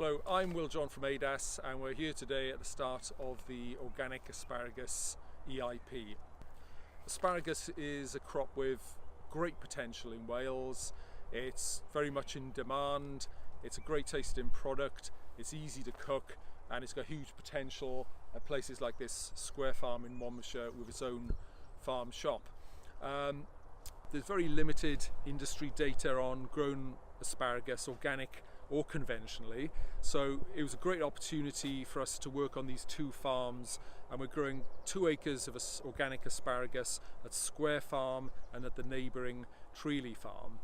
Hello, I'm Will John from ADAS and we're here today at the start of the Organic Asparagus EIP. Asparagus is a crop with great potential in Wales. It's very much in demand, it's a great tasting product, it's easy to cook and it's got huge potential at places like this square farm in Monmouthshire with its own farm shop. There's very limited industry data on grown asparagus, organic or conventionally, so it was a great opportunity for us to work on these two farms, and we're growing 2 acres of organic asparagus at Square Farm and at the neighbouring Treely Farm.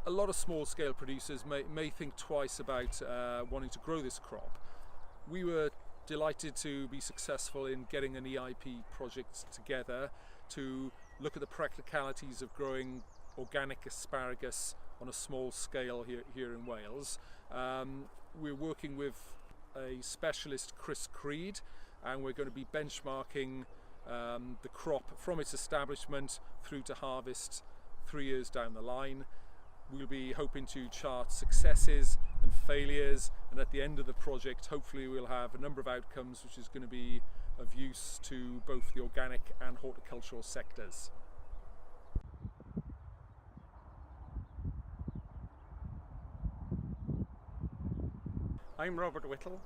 A lot of small scale producers may think twice about wanting to grow this crop. We were delighted to be successful in getting an EIP project together to look at the practicalities of growing organic asparagus on a small scale here in Wales. We're working with a specialist, Chris Creed, and we're going to be benchmarking the crop from its establishment through to harvest 3 years down the line. We'll be hoping to chart successes and failures, and at the end of the project hopefully we'll have a number of outcomes which is going to be of use to both the organic and horticultural sectors. I'm Robert Whittle,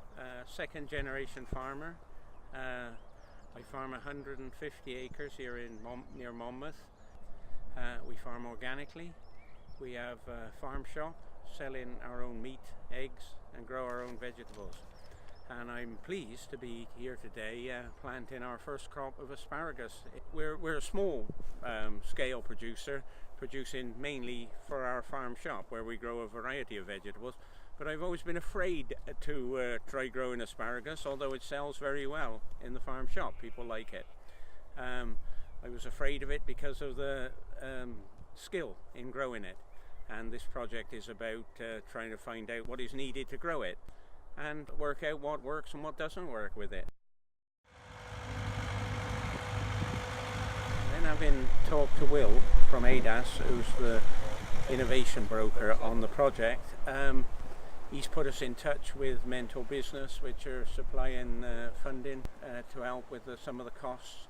second generation farmer. I farm 150 acres here near Monmouth. We farm organically. We have a farm shop selling our own meat, eggs and grow our own vegetables. And I'm pleased to be here today planting our first crop of asparagus. We're a small scale producer, producing mainly for our farm shop where we grow a variety of vegetables. But I've always been afraid to try growing asparagus, although it sells very well in the farm shop. People like it. I was afraid of it because of the skill in growing it. And this project is about trying to find out what is needed to grow it and work out what works and what doesn't work with it. Then having talked to Will from ADAS, who's the innovation broker on the project, he's put us in touch with Mentor Business, which are supplying funding to help with some of the costs.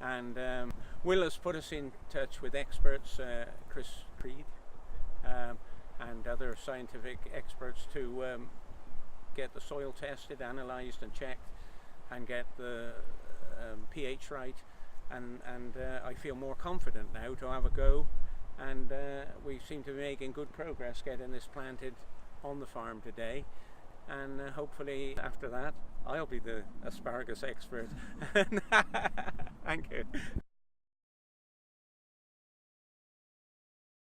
And Will has put us in touch with experts, Chris Creed, and other scientific experts to get the soil tested, analysed and checked, and get the pH right. And I feel more confident now to have a go, and we seem to be making good progress getting this planted on the farm today, and hopefully after that I'll be the asparagus expert. Thank you.